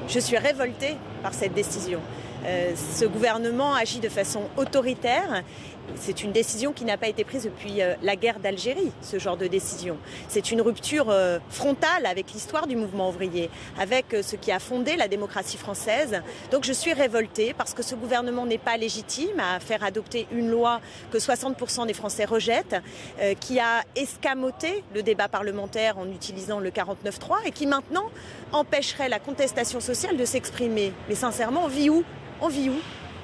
Je suis révoltée par cette décision. Ce gouvernement agit de façon autoritaire. C'est une décision qui n'a pas été prise depuis la guerre d'Algérie, ce genre de décision. C'est une rupture frontale avec l'histoire du mouvement ouvrier, avec ce qui a fondé la démocratie française. Donc je suis révoltée parce que ce gouvernement n'est pas légitime à faire adopter une loi que 60% des Français rejettent, qui a escamoté le débat parlementaire en utilisant le 49.3 et qui maintenant empêcherait la contestation sociale de s'exprimer. Mais sincèrement, on vit où ? On vit où ?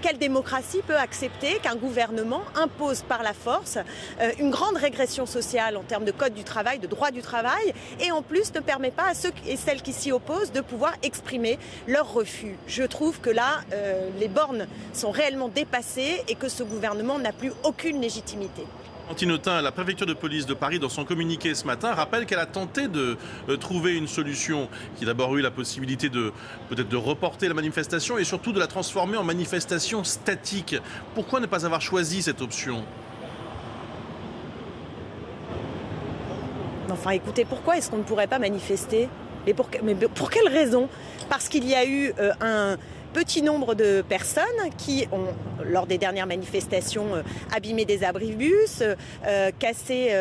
Quelle démocratie peut accepter qu'un gouvernement impose par la force une grande régression sociale en termes de code du travail, de droit du travail, et en plus ne permet pas à ceux et celles qui s'y opposent de pouvoir exprimer leur refus. Je trouve que là, les bornes sont réellement dépassées et que ce gouvernement n'a plus aucune légitimité. Clémentine Autain, la préfecture de police de Paris, dans son communiqué ce matin, rappelle qu'elle a tenté de trouver une solution, qui a d'abord eu la possibilité peut-être de reporter la manifestation et surtout de la transformer en manifestation statique. Pourquoi ne pas avoir choisi cette option ? Enfin écoutez, pourquoi est-ce qu'on ne pourrait pas manifester ? Mais pour quelle raison ? Parce qu'il y a eu un petit nombre de personnes qui ont, lors des dernières manifestations, abîmé des abribus, cassé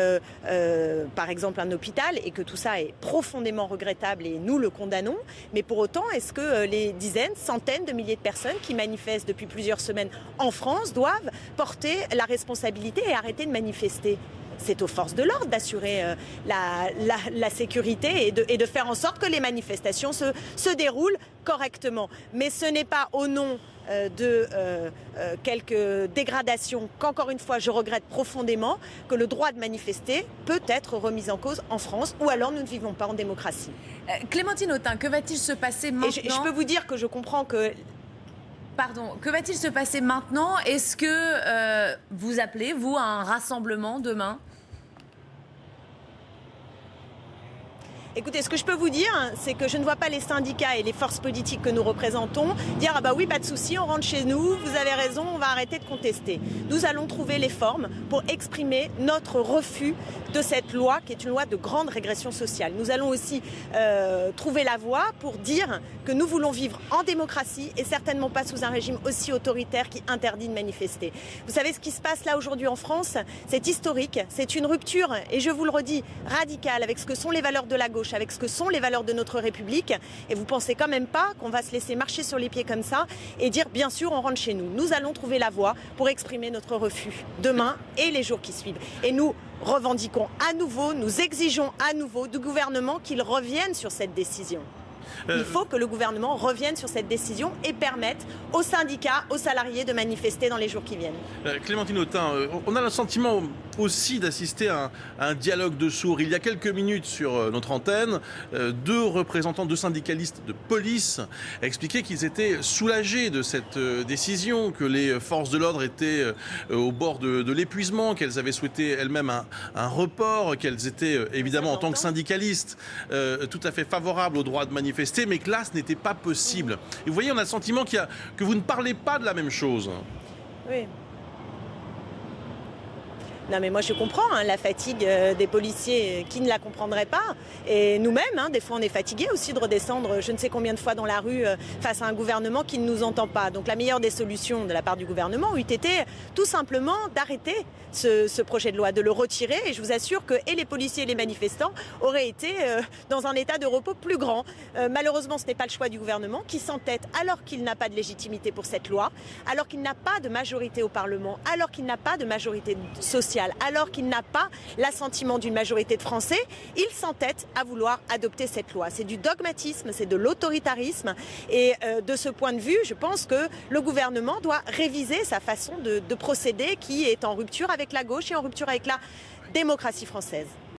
par exemple un hôpital, et que tout ça est profondément regrettable et nous le condamnons. Mais pour autant, est-ce que les dizaines, centaines de milliers de personnes qui manifestent depuis plusieurs semaines en France doivent porter la responsabilité et arrêter de manifester ? C'est aux forces de l'ordre d'assurer la sécurité et de faire en sorte que les manifestations se déroulent correctement. Mais ce n'est pas au nom de quelques dégradations qu'encore une fois je regrette profondément que le droit de manifester peut être remis en cause en France, ou alors nous ne vivons pas en démocratie. Clémentine Autain, que va-t-il se passer maintenant ? Et je peux vous dire que je comprends que... Pardon, que va-t-il se passer maintenant ? Est-ce que vous appelez, vous, à un rassemblement demain ? Écoutez, ce que je peux vous dire, c'est que je ne vois pas les syndicats et les forces politiques que nous représentons dire « Ah bah oui, pas de souci, on rentre chez nous, vous avez raison, on va arrêter de contester ». Nous allons trouver les formes pour exprimer notre refus de cette loi qui est une loi de grande régression sociale. Nous allons aussi trouver la voie pour dire que nous voulons vivre en démocratie et certainement pas sous un régime aussi autoritaire qui interdit de manifester. Vous savez ce qui se passe là aujourd'hui en France ? C'est historique, c'est une rupture, et je vous le redis, radicale avec ce que sont les valeurs de la gauche, avec ce que sont les valeurs de notre République. Et vous pensez quand même pas qu'on va se laisser marcher sur les pieds comme ça et dire bien sûr on rentre chez nous. Nous allons trouver la voie pour exprimer notre refus demain et les jours qui suivent. Et nous revendiquons à nouveau, nous exigeons à nouveau du gouvernement qu'il revienne sur cette décision. Il faut que le gouvernement revienne sur cette décision et permette aux syndicats, aux salariés de manifester dans les jours qui viennent. Clémentine Autain, on a le sentiment aussi d'assister à un dialogue de sourds. Il y a quelques minutes sur notre antenne, deux représentants, deux syndicalistes de police expliquaient qu'ils étaient soulagés de cette décision, que les forces de l'ordre étaient au bord de l'épuisement, qu'elles avaient souhaité elles-mêmes un report, qu'elles étaient évidemment en tant que syndicalistes tout à fait favorables au droit de manifester, mais que là, ce n'était pas possible. Et vous voyez, on a le sentiment que vous ne parlez pas de la même chose. Oui. Non mais moi je comprends la fatigue des policiers qui ne la comprendraient pas. Et nous-mêmes, des fois on est fatigués aussi de redescendre je ne sais combien de fois dans la rue face à un gouvernement qui ne nous entend pas. Donc la meilleure des solutions de la part du gouvernement eût été tout simplement d'arrêter ce projet de loi, de le retirer. Et je vous assure que et les policiers et les manifestants auraient été dans un état de repos plus grand. Malheureusement ce n'est pas le choix du gouvernement qui s'entête alors qu'il n'a pas de légitimité pour cette loi, alors qu'il n'a pas de majorité au Parlement, alors qu'il n'a pas de majorité sociale, alors qu'il n'a pas l'assentiment d'une majorité de Français, il s'entête à vouloir adopter cette loi. C'est du dogmatisme, c'est de l'autoritarisme. Et de ce point de vue, je pense que le gouvernement doit réviser sa façon de procéder qui est en rupture avec la gauche et en rupture avec la démocratie française.